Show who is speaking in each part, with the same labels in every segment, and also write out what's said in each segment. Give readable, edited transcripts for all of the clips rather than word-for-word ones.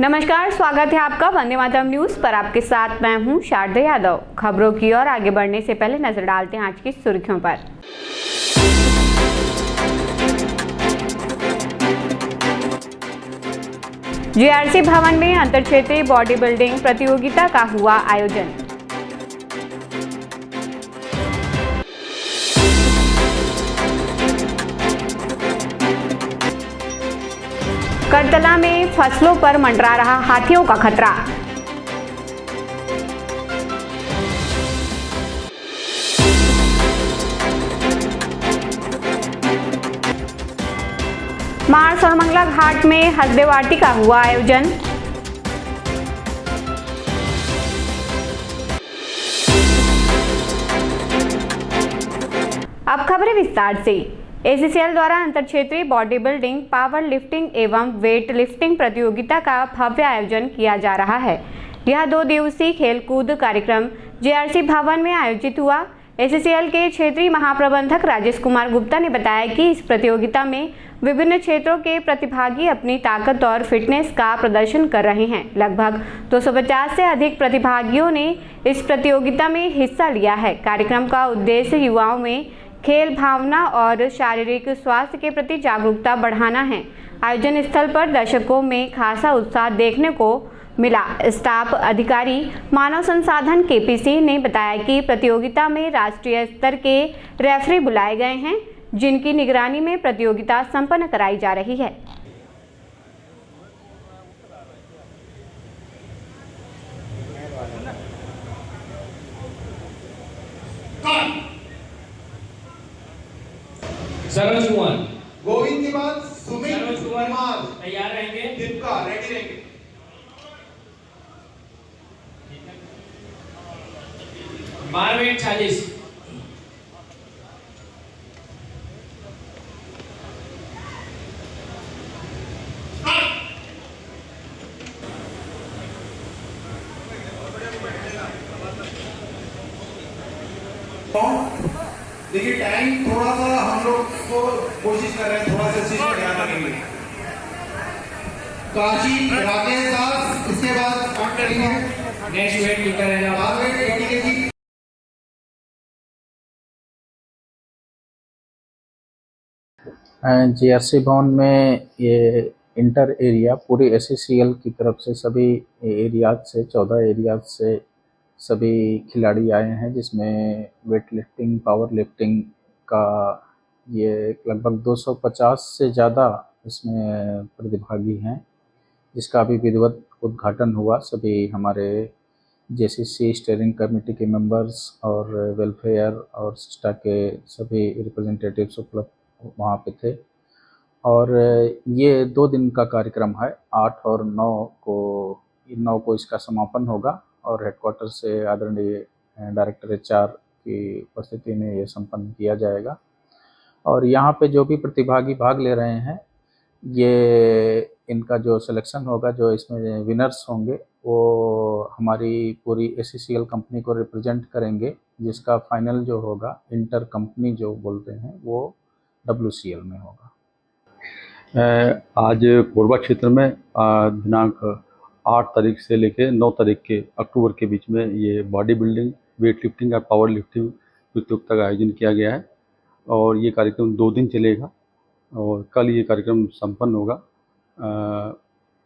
Speaker 1: नमस्कार, स्वागत है आपका वंदे मातरम न्यूज पर। आपके साथ मैं हूं शारदा यादव। खबरों की ओर आगे बढ़ने से पहले नजर डालते हैं आज की सुर्खियों पर। जीआरसी भवन में अंतर क्षेत्रीय बॉडी बिल्डिंग प्रतियोगिता का हुआ आयोजन। करतला में फसलों पर मंडरा रहा हाथियों का खतरा। मार्स और मंगला घाट में हसदे वाटी का हुआ आयोजन। अब खबरें विस्तार से। ACCL द्वारा अंतर क्षेत्रीय बॉडी बिल्डिंग, पावर लिफ्टिंग एवं वेट लिफ्टिंग प्रतियोगिता का भव्य आयोजन किया जा रहा है। यह 2 दिवसीय खेलकूद कार्यक्रम जीआरसी भवन में आयोजित हुआ। ACCL के क्षेत्रीय महाप्रबंधक राजेश कुमार गुप्ता ने बताया कि इस प्रतियोगिता में विभिन्न क्षेत्रों के प्रतिभागी अपनी ताकत और फिटनेस का प्रदर्शन कर रहे हैं। लगभग 250 से अधिक प्रतिभागियों ने इस प्रतियोगिता में हिस्सा लिया है। कार्यक्रम का उद्देश्य युवाओं में खेल भावना और शारीरिक स्वास्थ्य के प्रति जागरूकता बढ़ाना है। आयोजन स्थल पर दर्शकों में खासा उत्साह देखने को मिला। स्टाफ अधिकारी मानव संसाधन KPC ने बताया कि प्रतियोगिता में राष्ट्रीय स्तर के रेफरी बुलाए गए हैं, जिनकी निगरानी में प्रतियोगिता संपन्न कराई जा रही है।
Speaker 2: सरोज कुमार,
Speaker 3: गोविंद के बाद सुमित कुमार
Speaker 2: तैयार रहेंगे।
Speaker 3: दीपिका रेडी रहेंगे।
Speaker 2: मारवेट 40।
Speaker 3: देखिए टाइम थोड़ा सा हम लोग को कोशिश कर रहे हैं, थोड़ा सा चीज का ध्यान रखेंगे। काशी राकेश दास, इसके बाद कौन करेंगे?
Speaker 2: नेक्स्ट वेट लिखा रहेगा।
Speaker 3: मारवेट रेडी है जी।
Speaker 4: जीआरसी भवन में ये इंटर एरिया पूरी ACCL की तरफ से सभी एरियाज से 14 एरियाज से सभी खिलाड़ी आए हैं, जिसमें वेट लिफ्टिंग, पावर लिफ्टिंग का ये लगभग 250 से ज़्यादा इसमें प्रतिभागी हैं, जिसका अभी विधिवत उद्घाटन हुआ। सभी हमारे JCC स्टीयरिंग कमेटी के मेंबर्स और वेलफेयर और सिस्टा के सभी रिप्रेजेंटेटिव्स उपलब्ध वहाँ पे थे। और ये 2 दिन का कार्यक्रम है। 8 और 9 को इसका समापन होगा और हेडक्वार्टर से आदरणीय डायरेक्टर HR की उपस्थिति में ये संपन्न किया जाएगा। और यहाँ पे जो भी प्रतिभागी भाग ले रहे हैं, ये इनका जो सिलेक्शन होगा, जो इसमें विनर्स होंगे, वो हमारी पूरी ACCL कंपनी को रिप्रेजेंट करेंगे, जिसका फाइनल जो होगा इंटर कंपनी जो बोलते हैं वो WCL में होगा।
Speaker 5: आज कोरबा क्षेत्र में दिनांक 8 तारीख से लेकर 9 तारीख के अक्टूबर के बीच में ये बॉडी बिल्डिंग, वेट लिफ्टिंग और पावर लिफ्टिंग प्रतियोगिता का आयोजन किया गया है। और ये कार्यक्रम 2 दिन चलेगा और कल ये कार्यक्रम संपन्न होगा।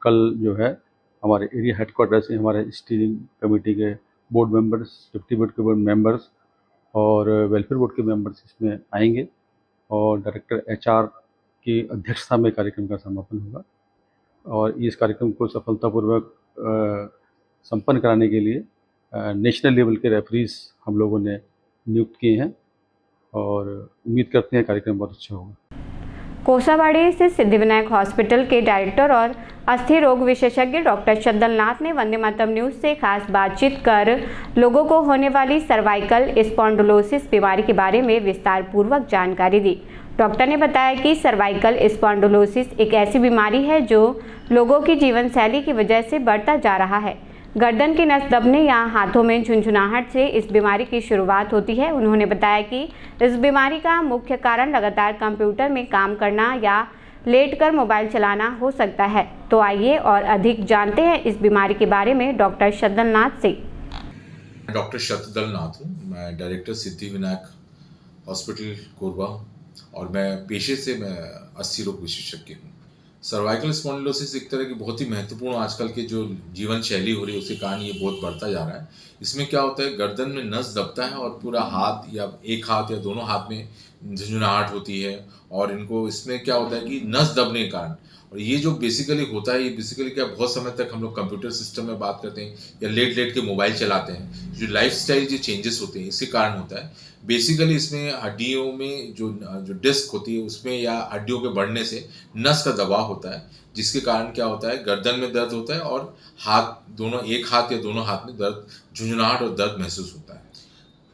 Speaker 5: कल जो है हमारे एरिया हेडक्वार्टर से हमारे स्टीयरिंग कमेटी के बोर्ड मेंबर्स, सेफ्टी बोर्ड के बोर्ड मेंबर्स और वेलफेयर बोर्ड के मेंबर्स इसमें आएंगे और डायरेक्टर HR की अध्यक्षता में कार्यक्रम का समापन होगा। और इस कार्यक्रम को सफलतापूर्वक संपन्न कराने के लिए नेशनल लेवल के रेफरीज हम लोगों ने नियुक्त किए हैं और उम्मीद करते हैं कार्यक्रम बहुत अच्छा होगा।
Speaker 1: कोसाबाड़ी स्थित सिद्धिविनायक हॉस्पिटल के डायरेक्टर और अस्थि रोग विशेषज्ञ डॉक्टर शद्दल नाथ ने वंदे मातरम न्यूज से खास बातचीत कर लोगों को होने वाली सर्वाइकल स्पॉन्डिलोसिस बीमारी के बारे में विस्तार पूर्वक जानकारी दी। डॉक्टर ने बताया कि सर्वाइकल स्पॉन्डिलोसिस एक ऐसी बीमारी है जो लोगों की जीवन शैली की वजह से बढ़ता जा रहा है। गर्दन की नस दबने या हाथों में झुनझुनाहट से इस बीमारी की शुरुआत होती है। उन्होंने बताया कि इस बीमारी का मुख्य कारण लगातार कंप्यूटर में काम करना या लेटकर मोबाइल चलाना हो सकता है। तो आइए और अधिक जानते हैं इस बीमारी के बारे में डॉक्टर शतदल नाथ से।
Speaker 6: डॉक्टर शतदल नाथ हूँ, मैं डायरेक्टर सिद्धिविनायक हॉस्पिटल कोरबा हूँ और मैं पेशे से अस्थि रोग विशेषज्ञ हूँ। सर्वाइकल स्पॉन्डिलोसिस एक तरह की बहुत ही महत्वपूर्ण आजकल के जो जीवन शैली हो रही है उसके कारण ये बहुत बढ़ता जा रहा है। इसमें क्या होता है, गर्दन में नस दबता है और पूरा हाथ या एक हाथ या दोनों हाथ में झुंझुनाहट होती है और इनको इसमें क्या होता है कि नस दबने के कारण, और ये जो बेसिकली होता है, ये बेसिकली क्या बहुत समय तक हम लोग कंप्यूटर सिस्टम में बात करते हैं या लेट लेट के मोबाइल चलाते हैं, जो लाइफस्टाइल जो चेंजेस होते हैं इसी कारण होता है। बेसिकली इसमें हड्डियों में जो डिस्क होती है उसमें या हड्डियों के बढ़ने से नस का दबाव होता है, जिसके कारण क्या होता है गर्दन में दर्द होता है और हाथ दोनों, एक हाथ या दोनों हाथ में दर्द, झुंझुनाहट और दर्द महसूस होता है।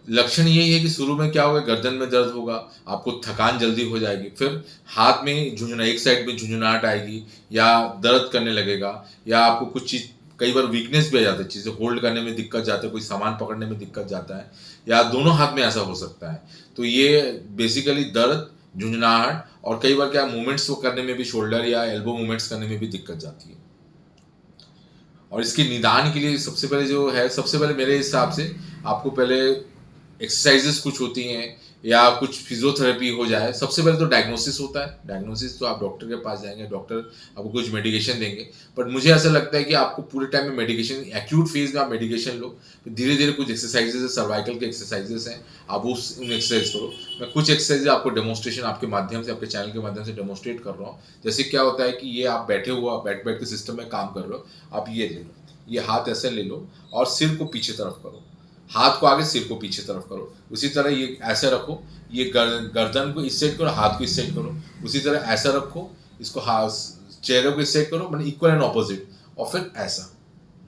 Speaker 6: लक्षण यही है कि शुरू में क्या होगा, गर्दन में दर्द होगा, आपको थकान जल्दी हो जाएगी, फिर हाथ में एक साइड में झुंझुनाहट आएगी या दर्द करने लगेगा, या आपको कुछ चीज़ कई बार वीकनेस भी आ जाता है, चीज़ें होल्ड करने में दिक्कत जाता है, कोई सामान पकड़ने में दिक्कत जाता है, या दोनों हाथ में ऐसा हो सकता है। तो ये बेसिकली दर्द, झुंझुनाहट और कई बार क्या मूवमेंट्स करने में भी, शोल्डर या एल्बो मूवमेंट्स करने में भी दिक्कत जाती है। और इसके निदान के लिए सबसे पहले मेरे हिसाब से आपको पहले एक्सरसाइजेस कुछ होती हैं या कुछ फिजियोथेरेपी हो जाए। सबसे पहले तो डायग्नोसिस होता है। डायग्नोसिस तो आप डॉक्टर के पास जाएंगे, डॉक्टर आपको कुछ मेडिकेशन देंगे, बट मुझे ऐसा लगता है कि आपको पूरे टाइम में मेडिकेशन, एक्यूट फेज में आप मेडिकेशन लो, फिर धीरे धीरे कुछ एक्सरसाइजेस है, सर्वाइकल के एक्सरसाइजेस हैं, आप उन एक्सरसाइज करो। मैं कुछ एक्सरसाइज आपको डेमोस्ट्रेशन आपके माध्यम से, आपके चैनल के माध्यम से डेमोस्ट्रेट कर रहा हूँ। जैसे क्या होता है कि ये आप बैठे हुआ बैठ के सिस्टम में काम कर रहे हो, आप ये ले लो, ये हाथ ऐसे ले लो और सिर को पीछे तरफ करो, हाथ को आगे, सिर को पीछे तरफ करो। उसी तरह ये ऐसे रखो, ये गर्दन को इस साइड करो, हाथ को इस साइड करो, उसी तरह ऐसा रखो, इसको चेहरे को इस साइड करो, मतलब इक्वल एंड ऑपोजिट, और फिर ऐसा,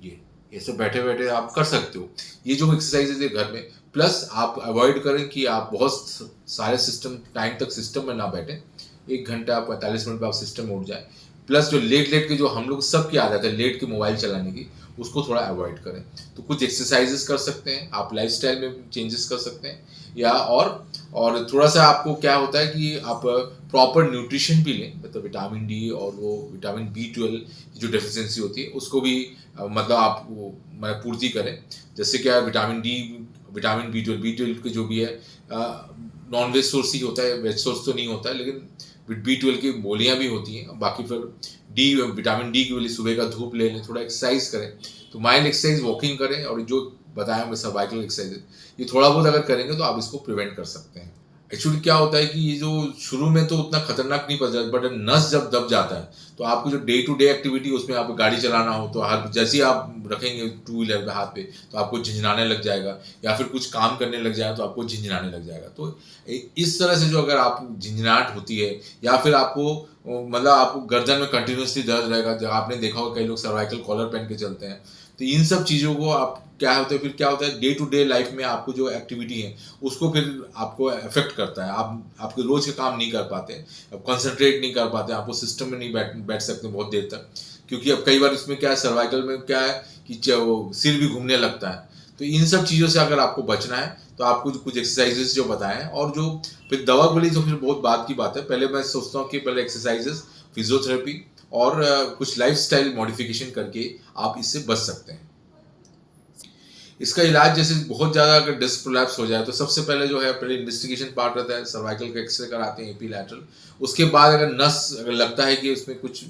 Speaker 6: ये सब बैठे बैठे आप कर सकते हो। ये जो एक्सरसाइजेज है घर में, प्लस आप अवॉइड करें कि आप बहुत सारे टाइम तक सिस्टम में ना बैठें। 1 घंटा 45 मिनट में आप सिस्टम में उठ जाए। प्लस जो लेट के जो हम लोग सबकी आदत है लेट के मोबाइल चलाने की, उसको थोड़ा अवॉइड करें। तो कुछ एक्सरसाइजेस कर सकते हैं, आप लाइफस्टाइल में चेंजेस कर सकते हैं, या और थोड़ा सा आपको क्या होता है कि आप प्रॉपर न्यूट्रिशन भी लें, मतलब विटामिन डी और वो विटामिन B12 की जो डेफिशिएंसी होती है उसको भी मतलब आप पूर्ति करें। जैसे क्या विटामिन B12 के जो भी है नॉन वेज सोर्स ही होता है, वेज सोर्स तो नहीं होता है, लेकिन B12 की गोलियाँ भी होती हैं। बाकी फिर विटामिन डी के लिए सुबह का धूप ले लें, थोड़ा एक्सरसाइज करें, तो माइल्ड एक्सरसाइज, वॉकिंग करें, और जो बताया मैं सर्वाइकल एक्सरसाइज, ये थोड़ा बहुत अगर करेंगे तो आप इसको प्रिवेंट कर सकते हैं। एक्चुअली क्या होता है कि ये जो शुरू में तो उतना खतरनाक नहीं पड़ता, बट नस जब दब जाता है तो आपको जो डे टू डे एक्टिविटी, उसमें आपको गाड़ी चलाना हो तो जैसे ही आप रखेंगे 2 व्हीलर पे हाथ पे, तो आपको झिंझनाने लग जाएगा, या फिर कुछ काम करने लग जाएगा तो आपको झिंझनाने लग जाएगा। तो इस तरह से जो अगर आप झिंझनाहट होती है, या फिर आपको गर्दन में कंटिन्यूसली दर्द रहेगा, जब आपने देखा होगा कई लोग सर्वाइकल कॉलर पहन के चलते हैं, तो इन सब चीज़ों को आप क्या होता है डे टू डे लाइफ में आपको जो एक्टिविटी है उसको फिर आपको अफेक्ट करता है। आप आपके रोज के काम नहीं कर पाते, आप कंसंट्रेट नहीं कर पाते, आपको सिस्टम में नहीं बैठ सकते बहुत देर तक, क्योंकि अब कई बार इसमें क्या है, सर्वाइकल में क्या है कि सिर भी घूमने लगता है। तो इन सब चीज़ों से अगर आपको बचना है तो आपको कुछ एक्सरसाइजेस जो बताएं, और जो फिर दवा गोली तो फिर बहुत बात की बात है। पहले मैं सोचता हूँ कि पहले एक्सरसाइजेस, फिजियोथेरेपी और कुछ लाइफस्टाइल मॉडिफिकेशन करके आप इससे बच सकते हैं। इसका इलाज जैसे बहुत ज़्यादा अगर डिस्क प्रोलैप्स हो जाए तो सबसे पहले जो है पहले इन्वेस्टिगेशन पार्ट रहता है, सर्वाइकल का एक्सरे कराते हैं एपीलैटरल। उसके बाद अगर लगता है कि उसमें कुछ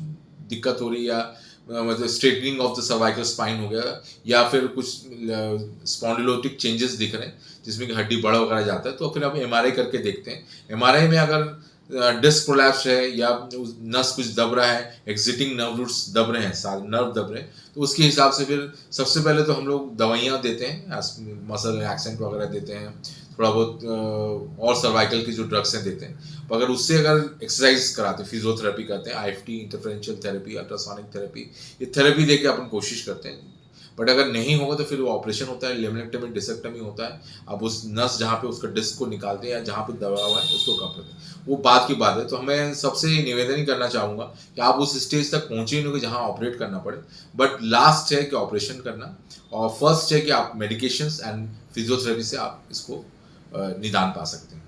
Speaker 6: दिक्कत हो रही है, या मतलब straightening of the cervical spine हो गया, या फिर कुछ स्पॉन्डिलोटिक चेंजेस दिख रहे हैं जिसमें कि हड्डी बड़ा वगैरह जाता है, तो फिर हम MRI करके देखते हैं। MRI में अगर डिस्क प्रोलैप्स है या नस कुछ दब रहा है, एग्जिटिंग नर्व रूट्स दब रहे हैं, सारे नर्व दब रहे हैं, तो उसके हिसाब से फिर सबसे पहले तो हम लोग दवाइयाँ देते हैं, मसल रिलैक्सेंट वगैरह देते हैं, थोड़ा बहुत और सर्वाइकल की जो ड्रग्स हैं देते हैं। अगर उससे एक्सरसाइज कराते हैं, फिजियोथेरेपी करते हैं, IFT, इंटरफेरेंशियल थेरेपी, अल्ट्रासोनिक थेरेपी, ये थेरेपी दे के अपन कोशिश करते हैं। बट अगर नहीं होगा तो फिर वो ऑपरेशन होता है, लेमिनेक्टमी, डिसेक्टमी होता है। अब उस नस जहाँ पे उसका डिस्क को निकालते हैं या जहाँ पे दबा हुआ है उसको कम करते हैं, वो बात की बात है। तो मैं सबसे निवेदन ही करना चाहूँगा कि आप उस स्टेज तक पहुँचे ही नहीं जहाँ ऑपरेट करना पड़े, बट लास्ट है कि ऑपरेशन करना, और फर्स्ट है कि आप मेडिकेशंस एंड फिजियोथेरेपी से आप इसको निदान पा सकते हैं।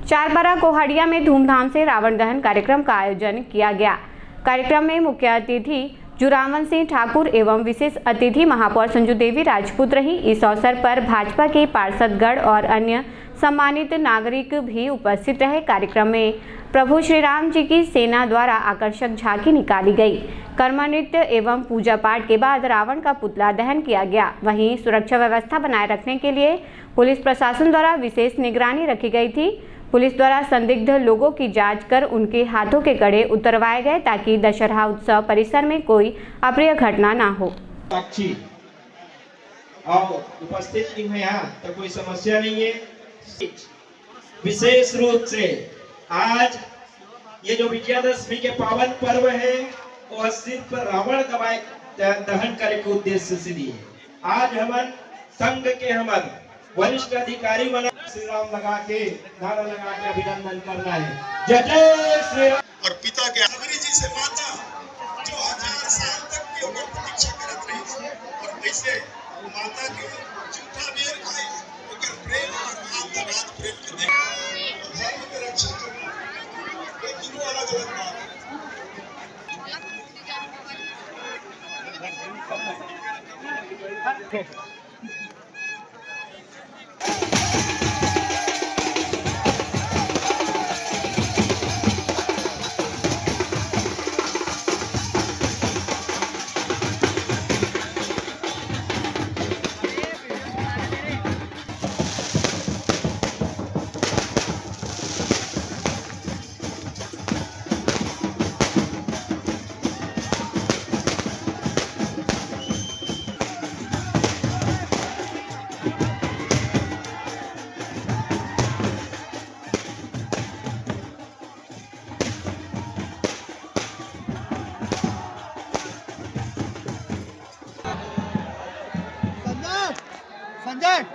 Speaker 1: चारपारा कोहाड़िया में धूमधाम से रावण दहन कार्यक्रम का आयोजन किया गया। कार्यक्रम में मुख्य अतिथि जुरावन सिंह ठाकुर एवं विशेष अतिथि महापौर संजू देवी राजपूत रही। इस अवसर पर भाजपा के पार्षदगण और अन्य सम्मानित नागरिक भी उपस्थित रहे। कार्यक्रम में प्रभु श्री राम जी की सेना द्वारा आकर्षक झांकी निकाली गई। कर्म नृत्य एवं पूजा पाठ के बाद रावण का पुतला दहन किया गया। वहीं सुरक्षा व्यवस्था बनाए रखने के लिए पुलिस प्रशासन द्वारा विशेष निगरानी रखी गई थी। पुलिस द्वारा संदिग्ध लोगों की जांच कर उनके हाथों के कड़े उतरवाए गए ताकि दशहरा उत्सव परिसर में कोई अप्रिय घटना ना हो।
Speaker 7: साक्षी आओ उपस्थित नहीं है यहाँ तो कोई समस्या नहीं है। विशेष रूप से आज ये जो विजयादशमी के पावन पर्व है वो सिर्फ रावण दहन कार्य के उद्देश्य से दिए। आज हम संघ के हमारे वरिष्ठ अधिकारी बना श्री राम लगा के नारा लगा के अभिनंदन करना है। जय जय श्री राम।
Speaker 8: और पिता के अमरी जी से माता जो 1000 साल तक की ओकर प्रतीक्षा करत रही और वैसे माता के झूठा बेर खाई ओकर प्रेम और भावनात्मक प्रेम के दे धर्म के रक्षा करना ये दोनों अलग अलग बात है।
Speaker 9: संजय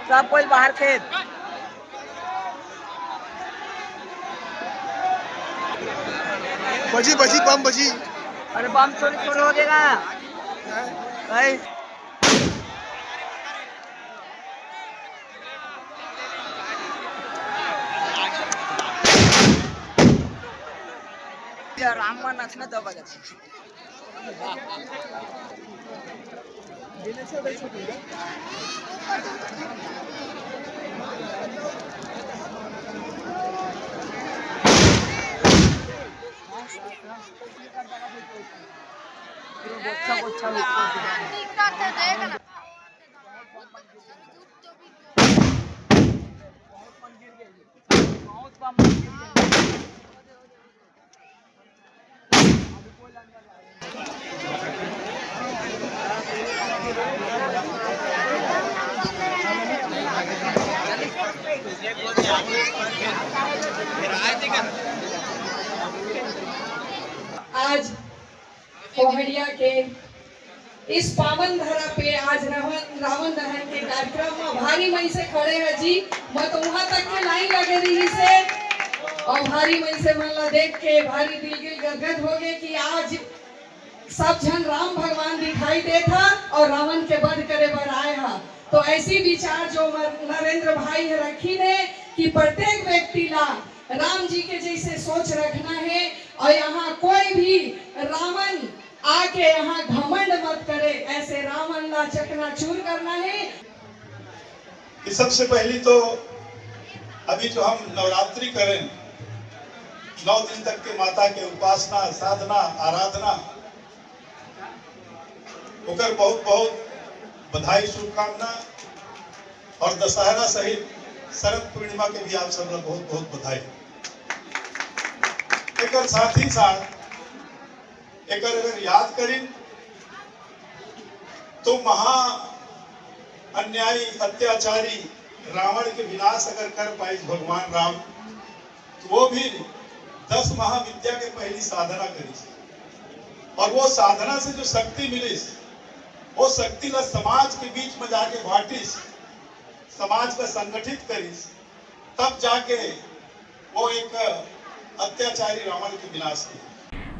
Speaker 9: सब कोई बाहर खेत
Speaker 8: बजी बजी बम बजी
Speaker 9: अरे बम चोरी हो जाएगा भाई। राममान नाचना दबा जाती
Speaker 10: आज कोहड़िया के इस पावन धरा पे आज रावण दहन के कार्यक्रम में भारी मई से खड़े है जी। मैं तो वहां तक के लाइन लगे रही से और भारी मई से मन देख के भारी दिल गिल गदगद हो गए कि आज सब जन राम भगवान दिखाई देता और रावण के वध करे बर आए हा। तो ऐसी विचार जो नरेंद्र भाई रखी ने कि प्रत्येक व्यक्ति ला राम जी के जैसे सोच रखना है और यहाँ कोई भी रावण आके यहाँ घमंड मत करे, ऐसे रावण ला चकनाचूर करना है।
Speaker 8: सबसे पहली तो अभी जो हम नवरात्रि करें 9 दिन तक के माता के उपासना साधना आराधना ओकर बहुत बहुत बधाई शुभकामना और दशहरा सहित शरद पूर्णिमा के भी आप सब लोग बहुत बहुत बधाई। एक साथ ही साथ एक अगर याद करी तो महा अन्यायी अत्याचारी रावण के विनाश अगर कर पाए भगवान राम तो वो भी 10 महाविद्या के पहली साधना करी और वो साधना से जो शक्ति मिली वो शक्ति ला समाज के बीच में जाके बांटिस, समाज को संगठित करिस, तब जाके वो एक अत्याचारी रावण के विनाश की।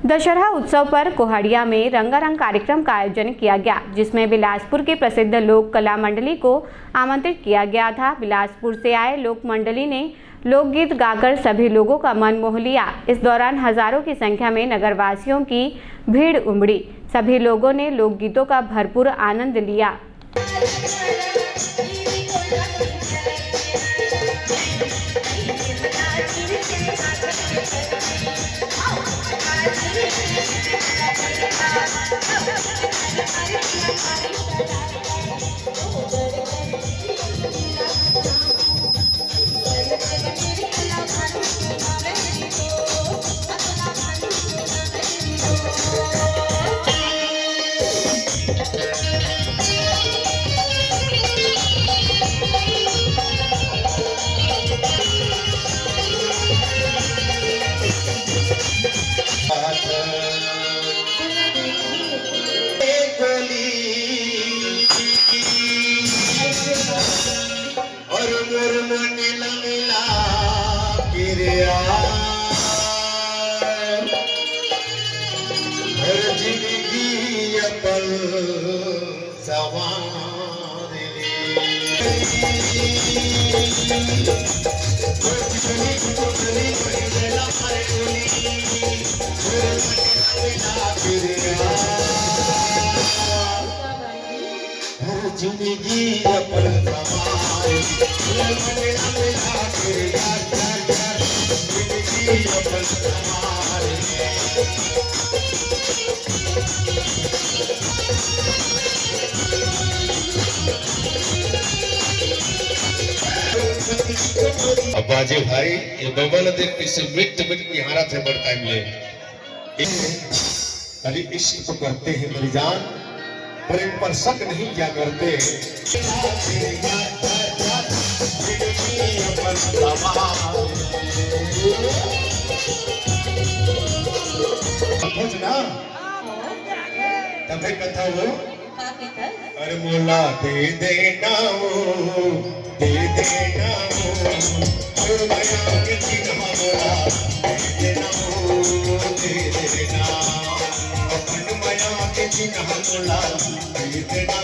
Speaker 1: दशहरा उत्सव पर कोहड़िया में रंगारंग कार्यक्रम का आयोजन किया गया, जिसमें बिलासपुर की प्रसिद्ध लोक कला मंडली को आमंत्रित किया गया था। बिलासपुर से आए लोक मंडली ने लोकगीत गाकर सभी लोगों का मन मोह लिया। इस दौरान हजारों की संख्या में नगरवासियों की भीड़ उमड़ी। सभी लोगों ने लोकगीतों का भरपूर आनंद लिया।
Speaker 8: जिंदगी अपन सवारी जिंदगी अपन सवारी
Speaker 11: अब्बाजी भाई ये बबल देख किसी मिट निहारा थे बड़ टाइम ले अरे इश्क तो करते हैं मेरी जान पर इन पर शक नहीं क्या करते ना तब कथा वो अरे मोला दे देना दे देना माया के चिन्ह मोला दे देना अपन माया के चिन्ह मोला दे देना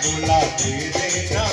Speaker 11: मोला दे देना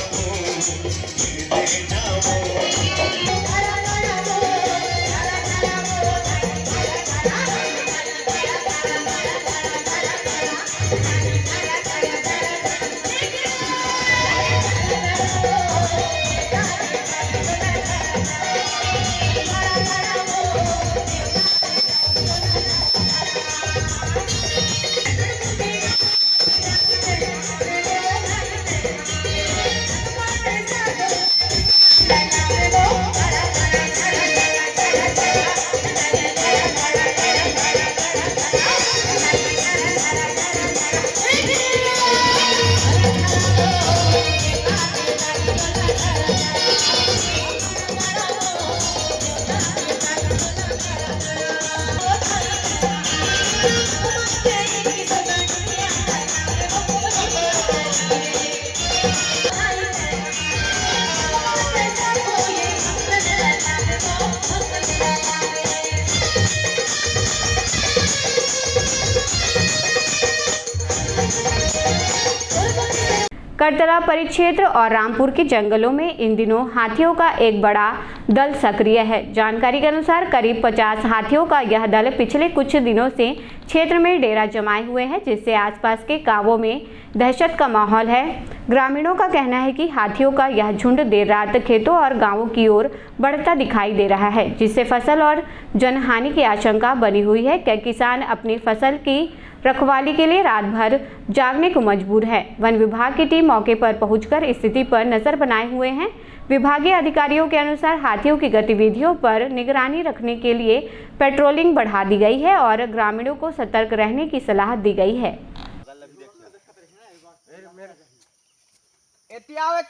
Speaker 1: करतला परिक्षेत्र और रामपुर के जंगलों में इन दिनों हाथियों का एक बड़ा दल सक्रिय है। जानकारी के अनुसार करीब 50 हाथियों का यह दल पिछले कुछ दिनों से क्षेत्र में डेरा जमाए हुए है, जिससे आसपास के गांवों में दहशत का माहौल है। ग्रामीणों का कहना है कि हाथियों का यह झुंड देर रात खेतों और गांवों की ओर बढ़ता दिखाई दे रहा है, जिससे फसल और जनहानि की आशंका बनी हुई है। कई किसान अपनी फसल की रखवाली के लिए रात भर जागने को मजबूर है। वन विभाग की टीम मौके पर पहुंचकर स्थिति पर नजर बनाए हुए हैं। विभागीय अधिकारियों के अनुसार हाथियों की गतिविधियों पर निगरानी रखने के लिए पेट्रोलिंग बढ़ा दी गई है और ग्रामीणों को सतर्क रहने की सलाह दी गई है।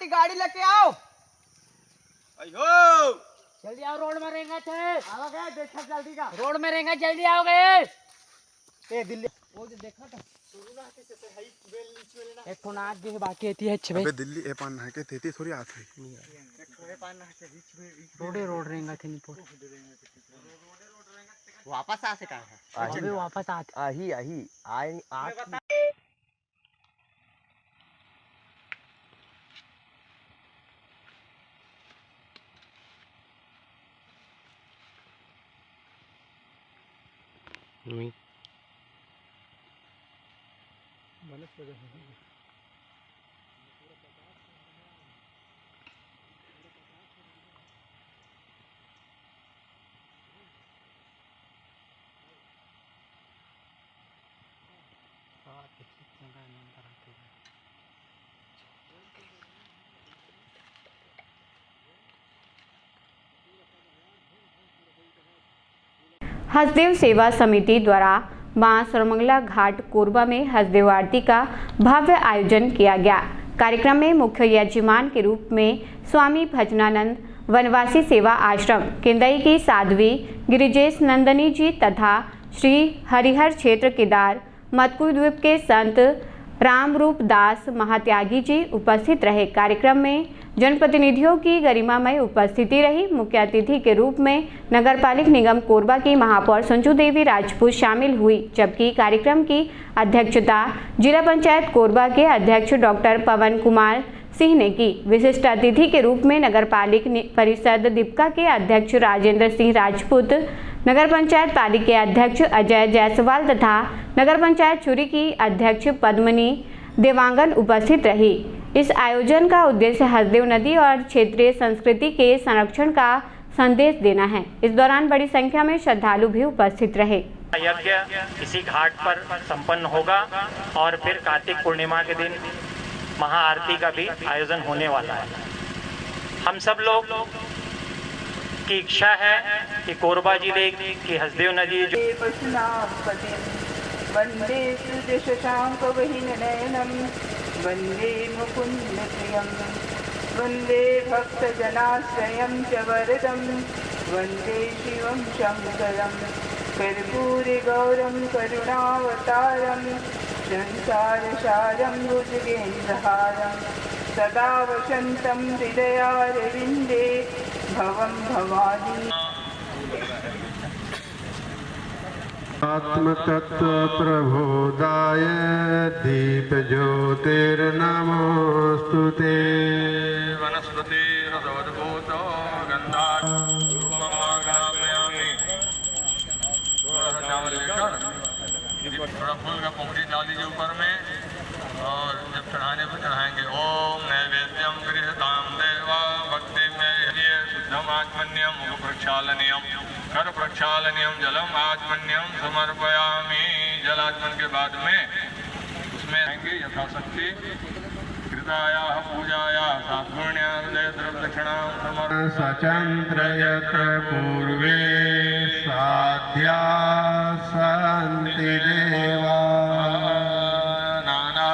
Speaker 9: गाड़ी लेके आओ, जल्दी आओ, रोड में रहेंगे देखा जल्दी का, रोड में रहेंगे, जल्दी आओगे। दिल्ली वो जो देखा था एक फोन आज भी बाकी थी है छबे
Speaker 12: दिल्ली ए पान है के थी थोड़ी आथे
Speaker 9: रोड रहेंगे थे नहीं
Speaker 12: वापस आ से का है
Speaker 9: अबे वापस
Speaker 12: आही आई आ
Speaker 1: हसदेव सेवा समिति द्वारा मां सर्वमंगला घाट कोरबा में हसदेव आरती का भव्य आयोजन किया गया। कार्यक्रम में मुख्य यजमान के रूप में स्वामी भजनानंद वनवासी सेवा आश्रम केंदई की साध्वी गिरिजेश नंदनी जी तथा श्री हरिहर क्षेत्र केदार मतकुल द्वीप के संत रामरूप दास महात्यागी जी उपस्थित रहे। कार्यक्रम में जनप्रतिनिधियों की गरिमामय उपस्थिति रही। मुख्य अतिथि के रूप में नगरपालिक निगम कोरबा की महापौर संजू देवी राजपूत शामिल हुई, जबकि कार्यक्रम की अध्यक्षता जिला पंचायत कोरबा के अध्यक्ष डॉक्टर पवन कुमार सिंह ने की। विशिष्ट अतिथि के रूप में नगरपालिक परिषद दीपका के अध्यक्ष राजेंद्र सिंह राजपूत, नगर पंचायत पालिका के अध्यक्ष अजय जायसवाल तथा नगर पंचायत चुरी की अध्यक्ष पद्मनी देवांगन उपस्थित रही। इस आयोजन का उद्देश्य हसदेव नदी और क्षेत्रीय संस्कृति के संरक्षण का संदेश देना है। इस दौरान बड़ी संख्या में श्रद्धालु भी उपस्थित रहे।
Speaker 13: यज्ञ इसी घाट पर संपन्न होगा और फिर कार्तिक पूर्णिमा के दिन महाआरती का भी आयोजन होने वाला है। हम सब लोग की इच्छा है कि कोरबा जिले की हसदेव नदी जो
Speaker 14: वंदे सुदशशांक नयनम वंदे मुकुंद प्रियम वंदे भक्तजनाश्रयं च वरदं वंदे शिवं शंकरं कर्पूरगौरं करुणावतारं संसारसारं भुजगेन्द्रहारं सदा वसन्तं हृदयारविन्दे भवं भवानी।
Speaker 15: आत्मतत्व प्रबोधाय दीप ज्योतिर्नमोस्तुते
Speaker 8: वनस्पति रसोद्भूत थोड़ा फूल का पोंगड़ी डाल दीजिए ऊपर में और जब चढ़ाने पर चढ़ाएंगे। ओम नैवेद्यम गृहताम देवा भक्ति में शुद्धम आत्मन्यम मुख प्रक्षालनीयम कर प्रक्षालनीयम जलम आत्मन्यम समर्पयामि। जलात्मन के बाद में उसमें आएंगे यथाशक्ति कृताया पूजाया सात्पुण्या हृदय दक्षिणा
Speaker 15: सचंद्रयत्र पूर्वे साध्या सन्ति देवा
Speaker 8: नाना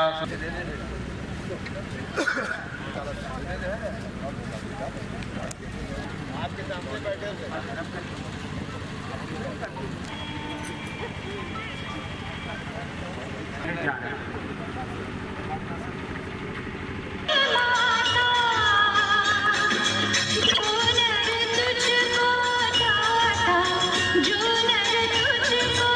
Speaker 15: आपके सामने बैठे
Speaker 16: जो नर तुझको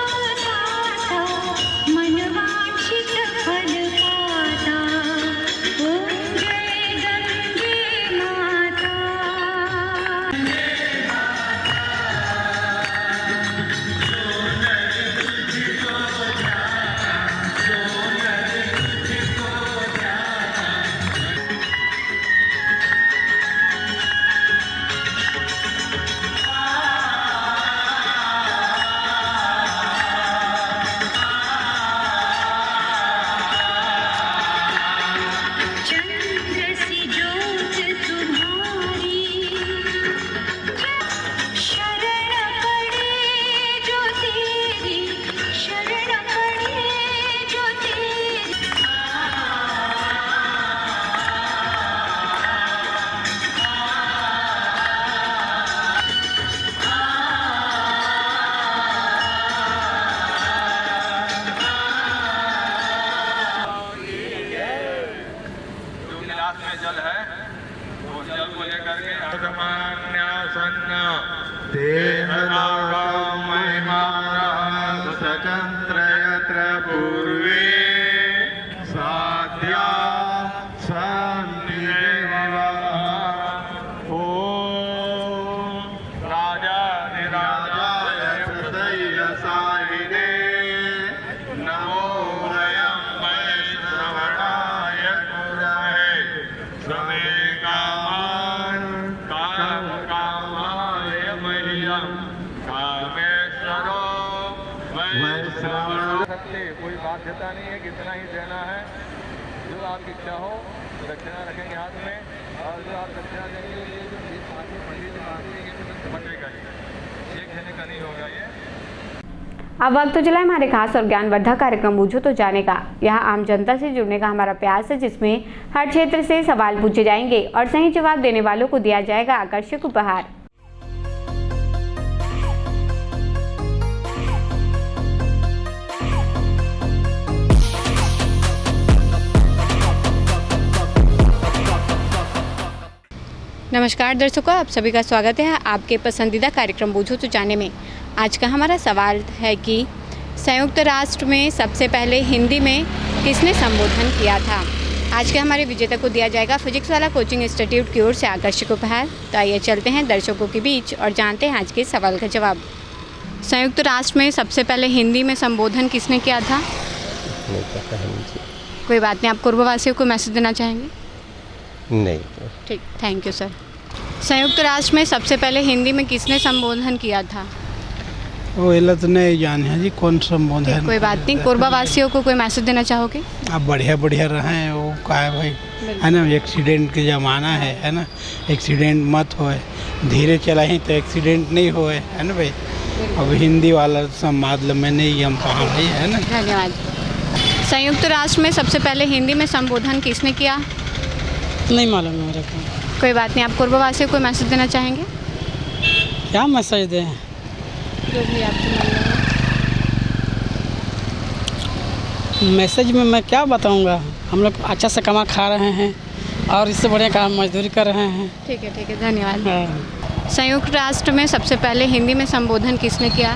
Speaker 15: चंद्र यत्र पूर्वे साध्या शांतिरेवा ओम राजाधिराजाय हृदयसायिने नमो वयं वैश्रवणाय गुरवे समे कामान् कामकामाय मह्यं कामेश्वरो वैश्रवणः। कोई बाध्यता नहीं है, कितना ही देना है, जो आपकी इच्छा हो दक्षिणा रखेंगे हाथ में, और जो आप दक्षिणा देंगे ये जो पंडित जी मांगते हैं ये बटेगा ही, एक देने का नहीं होगा ये।
Speaker 1: अब वक्त तो चला हमारे खास और ज्ञानवर्धक कार्यक्रम बूझो तो जाने का। यहाँ आम जनता से जुड़ने का हमारा प्रयास है, जिसमें हर क्षेत्र से सवाल पूछे जाएंगे और सही जवाब देने वालों को दिया जाएगा आकर्षक उपहार। नमस्कार दर्शकों, आप सभी का स्वागत है आपके पसंदीदा कार्यक्रम बूझो तो जाने में। आज का हमारा सवाल है कि संयुक्त राष्ट्र में सबसे पहले हिंदी में किसने संबोधन किया था। आज के हमारे विजेता को दिया जाएगा फिजिक्स वाला कोचिंग इंस्टीट्यूट की ओर से आकर्षक उपहार। तो आइए चलते हैं दर्शकों के बीच और जानते हैं आज के सवाल का जवाब। संयुक्त राष्ट्र में सबसे पहले हिंदी में संबोधन किसने किया था?
Speaker 12: नहीं पता है मुझे।
Speaker 1: कोई बात नहीं, आप कोरबावासियों को मैसेज देना चाहेंगे?
Speaker 12: नहीं।
Speaker 1: ठीक, थैंक यू सर। संयुक्त राष्ट्र में सबसे पहले हिंदी में किसने संबोधन किया था?
Speaker 16: वो इलत नहीं जाने हैं जी कौन संबोधन।
Speaker 1: कोई बात नहीं, कोरबावासियों को कोई मैसेज देना चाहोगे?
Speaker 16: आप बढ़िया बढ़िया रहें, वो का है भाई, है ना, एक्सीडेंट के ज़माना है ना, एक्सीडेंट मत होए, धीरे चलाएं तो एक्सीडेंट नहीं होए, है ना भाई। अब हिंदी वाला संवाद में नहीं हम कहाँ भाई, है ना।
Speaker 1: धन्यवाद। संयुक्त राष्ट्र में सबसे पहले हिंदी में संबोधन किसने किया?
Speaker 17: नहीं मालूम मेरे को।
Speaker 1: कोई बात नहीं, आप कोरबावासियों को मैसेज देना चाहेंगे?
Speaker 17: क्या मैसेज दें?
Speaker 1: जो भी आपके मन में।
Speaker 17: मैसेज में मैं क्या बताऊंगा, हम लोग अच्छा से कमा खा रहे हैं और इससे बढ़िया काम मजदूरी कर रहे हैं।
Speaker 1: ठीक है, धन्यवाद। संयुक्त राष्ट्र में सबसे पहले हिंदी में संबोधन किसने किया?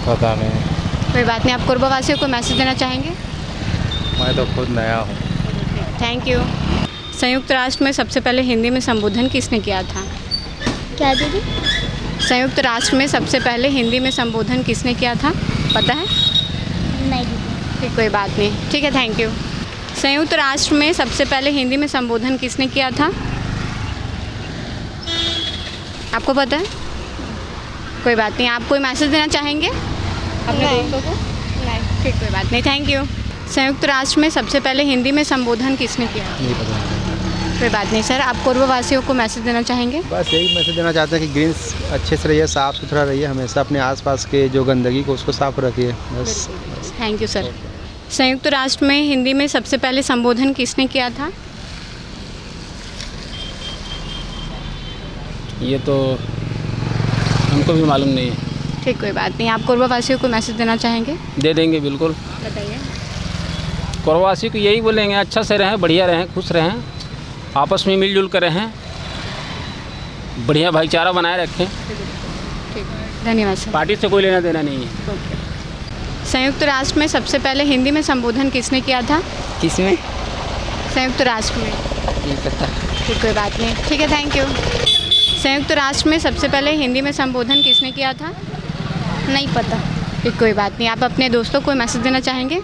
Speaker 12: पता नहीं।
Speaker 1: कोई बात नहीं, आप कोरबावासियों को मैसेज देना चाहेंगे?
Speaker 12: मैं तो खुद नया हूँ।
Speaker 1: Thank you. संयुक्त राष्ट्र में सबसे पहले हिंदी में संबोधन किसने किया था?
Speaker 18: क्या दीदी?
Speaker 1: संयुक्त राष्ट्र में सबसे पहले हिंदी में संबोधन किसने किया था, पता है?
Speaker 18: नहीं दीदी।
Speaker 1: ठीक, कोई बात नहीं, ठीक है, थैंक यू। संयुक्त राष्ट्र में सबसे पहले हिंदी में संबोधन किसने किया था, आपको पता है? कोई बात नहीं, आप कोई मैसेज देना चाहेंगे अपने दोस्तों को? नहीं। ठीक, कोई बात नहीं, थैंक यू। संयुक्त राष्ट्र में सबसे पहले हिंदी में संबोधन किसने किया?
Speaker 12: नहीं पता।
Speaker 1: कोई बात नहीं सर, आप कोरबावासियों को मैसेज देना चाहेंगे?
Speaker 12: बस यही मैसेज देना चाहते हैं कि ग्रीन्स अच्छे से रहिए, साफ़ सुथरा रहिए, हमेशा अपने आसपास के जो गंदगी को उसको साफ रखिए, बस।
Speaker 1: Thank you sir. संयुक्त राष्ट्र में हिंदी में सबसे पहले संबोधन किसने किया था?
Speaker 19: ये तो हमको भी मालूम नहीं है।
Speaker 1: ठीक, कोई बात नहीं, आप कोरबावासियों को मैसेज देना चाहेंगे?
Speaker 19: दे देंगे, बिल्कुल।
Speaker 1: बताइए।
Speaker 19: कोरबावासी को यही बोलेंगे, अच्छा से रहें, बढ़िया रहें, खुश रहें, आपस में मिलजुल कर रहें, बढ़िया भाईचारा बनाए रखें।
Speaker 1: ठीक, धन्यवाद सर।
Speaker 19: पार्टी से कोई लेना देना नहीं है।
Speaker 1: संयुक्त राष्ट्र में सबसे पहले हिंदी में संबोधन किसने किया था?
Speaker 17: किसमें?
Speaker 1: संयुक्त राष्ट्र में।
Speaker 17: नहीं पता।
Speaker 1: ठीक, कोई बात नहीं, ठीक है, थैंक यू। संयुक्त राष्ट्र में सबसे पहले हिंदी में संबोधन किसने किया था?
Speaker 18: नहीं पता।
Speaker 1: ठीक, कोई बात नहीं, आप अपने दोस्तों को मैसेज देना चाहेंगे?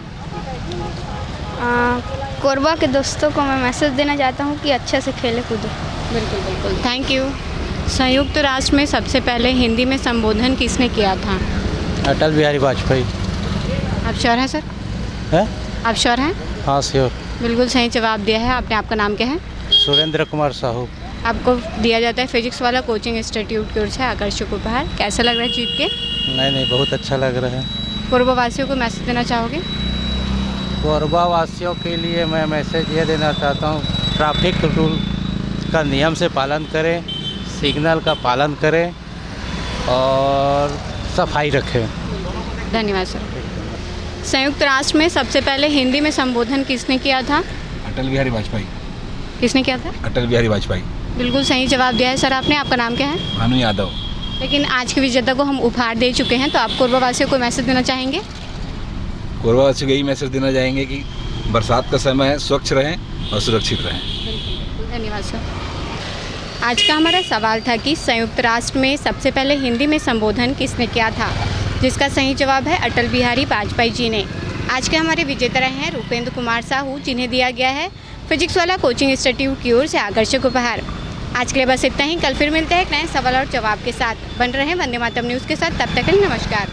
Speaker 18: कोरबा के दोस्तों को मैं मैसेज देना चाहता हूँ कि अच्छे से खेले कूदे।
Speaker 1: बिल्कुल बिल्कुल, थैंक यू। संयुक्त राष्ट्र में सबसे पहले हिंदी में संबोधन किसने किया था?
Speaker 12: अटल बिहारी वाजपेयी।
Speaker 1: आप श्योर हैं सर?
Speaker 12: है?
Speaker 1: आप श्योर हैं?
Speaker 12: हाँ श्योर।
Speaker 1: बिल्कुल सही जवाब दिया है आपने। आपका नाम क्या है?
Speaker 12: सुरेंद्र कुमार साहू।
Speaker 1: आपको दिया जाता है फिजिक्स वाला कोचिंग इंस्टीट्यूट की ओर से आकर्षक उपहार। कैसा लग रहा है जीत के?
Speaker 12: नहीं, बहुत अच्छा लग रहा है।
Speaker 1: कोरबावासियों को मैसेज देना चाहोगे?
Speaker 12: कोरबावासियों के लिए मैं मैसेज ये देना चाहता हूँ, ट्रैफिक रूल का नियम से पालन करें, सिग्नल का पालन करें और सफाई रखें।
Speaker 1: धन्यवाद सर। संयुक्त राष्ट्र में सबसे पहले हिंदी में संबोधन किसने किया था?
Speaker 20: अटल बिहारी वाजपेयी।
Speaker 1: किसने किया था?
Speaker 20: अटल बिहारी वाजपेयी।
Speaker 1: बिल्कुल सही जवाब दिया है सर आपने। आपका नाम क्या है?
Speaker 20: भानु यादव।
Speaker 1: लेकिन आज के विजेता को हम उपहार दे चुके हैं, तो आप कोरबावासियों को मैसेज देना चाहेंगे?
Speaker 20: कोरबावासी को यही मैसेज देना चाहेंगे कि बरसात का समय है, स्वच्छ रहें और सुरक्षित रहें।
Speaker 1: धन्यवाद सर। आज का हमारा सवाल था कि संयुक्त राष्ट्र में सबसे पहले हिंदी में संबोधन किसने किया था, जिसका सही जवाब है अटल बिहारी वाजपेयी जी ने। आज के हमारे विजेता रहे हैं रूपेंद्र कुमार साहू, जिन्हें दिया गया है फिजिक्स वाला कोचिंग इंस्टीट्यूट की ओर से आकर्षक उपहार। आज के लिए बस इतना ही। कल फिर मिलते हैं एक नए सवाल और जवाब के साथ। बन रहे हैं वंदे मातरम न्यूज़ के साथ। तब तक के लिए नमस्कार।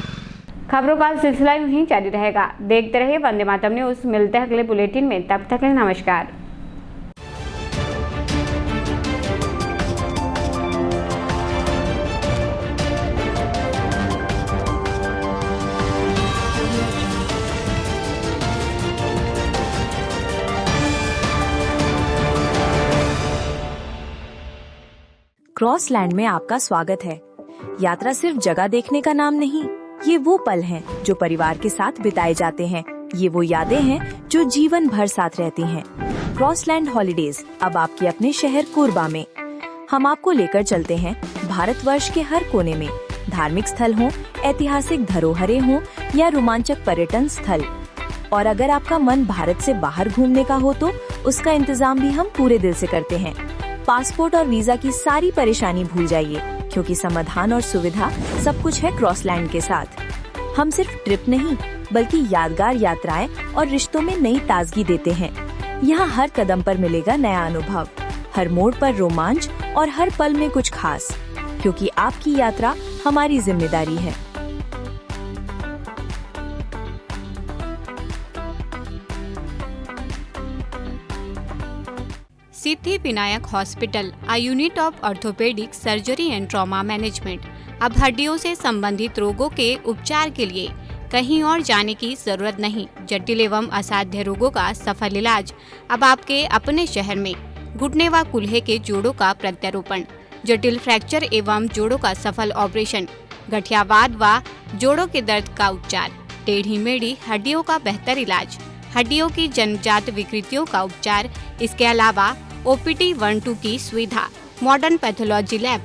Speaker 1: खबरों का सिलसिला यूं ही जारी रहेगा। देखते रहिए वंदे मातरम न्यूज़। मिलते हैं अगले बुलेटिन में। तब तक के लिए नमस्कार।
Speaker 21: क्रॉसलैंड में आपका स्वागत है। यात्रा सिर्फ जगह देखने का नाम नहीं, ये वो पल हैं जो परिवार के साथ बिताए जाते हैं। ये वो यादें हैं जो जीवन भर साथ रहती हैं। क्रॉसलैंड हॉलिडेज अब आपके अपने शहर कोरबा में। हम आपको लेकर चलते हैं भारतवर्ष के हर कोने में। धार्मिक स्थल हों, ऐतिहासिक धरोहरें हों या रोमांचक पर्यटन स्थल। और अगर आपका मन भारत से बाहर घूमने का हो तो उसका इंतजाम भी हम पूरे दिल से करते हैं। पासपोर्ट और वीजा की सारी परेशानी भूल जाइए, क्योंकि समाधान और सुविधा सब कुछ है क्रॉसलैंड के साथ। हम सिर्फ ट्रिप नहीं बल्कि यादगार यात्राएं और रिश्तों में नई ताजगी देते हैं। यहाँ हर कदम पर मिलेगा नया अनुभव, हर मोड़ पर रोमांच और हर पल में कुछ खास, क्योंकि आपकी यात्रा हमारी जिम्मेदारी है।
Speaker 1: Siddhi Vinayak hospital, a unit of orthopaedic surgery and trauma management. अब हड्डियों से संबंधित रोगों के उपचार के लिए कहीं और जाने की जरूरत नहीं। जटिल एवं असाध्य रोगों का सफल इलाज अब आपके अपने शहर में। घुटने व कूल्हे के जोड़ों का प्रत्यारोपण, जटिल फ्रैक्चर एवं जोड़ों का सफल ऑपरेशन, गठियावाद व जोड़ों के दर्द का उपचार, टेढ़ी मेढ़ी हड्डियों का बेहतर इलाज, हड्डियों की जन्मजात विकृतियों का उपचार। इसके अलावा OPT 1-2 की सुविधा, modern pathology lab,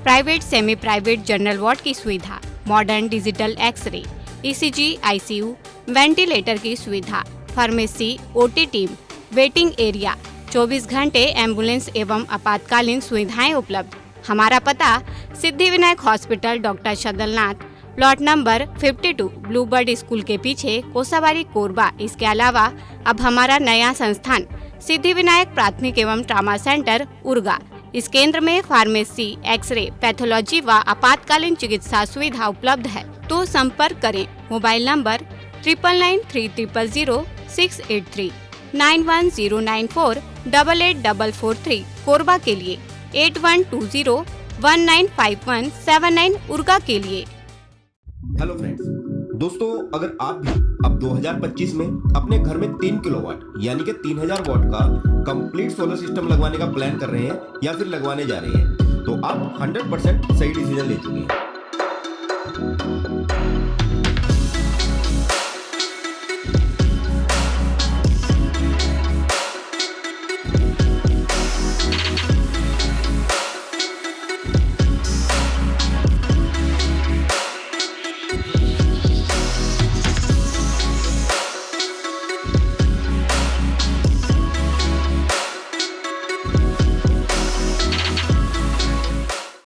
Speaker 1: private semi private general ward की सुविधा, modern digital X ray, ECG, ICU, ventilator की सुविधा, pharmacy, OT team, waiting area, 24 घंटे एम्बुलेंस एवं आपातकालीन सुविधाएं उपलब्ध। हमारा पता Siddhi Vinayak hospital, doctor Shadalnath, plot number 52, Bluebird school के पीछे, कोसाबारी, कोरबा। इसके अलावा अब हमारा नया संस्थान सिद्धि विनायक प्राथमिक एवं ट्रॉमा सेंटर, उर्गा। इस केंद्र में फार्मेसी, एक्सरे, पैथोलॉजी व आपातकालीन चिकित्सा सुविधा उपलब्ध है। तो संपर्क करें। मोबाइल नंबर 9993000683, 9109488443, कोरबा के लिए 8120195179, उर्गा के लिए।
Speaker 22: हेलो फ्रेंड्स, दोस्तों अगर आप भी अब 2025 में अपने घर में 3 किलोवाट यानी कि 3000 वाट का कंप्लीट सोलर सिस्टम लगवाने का प्लान कर रहे हैं या फिर लगवाने जा रहे हैं, तो आप 100% सही डिसीजन ले चुके हैं।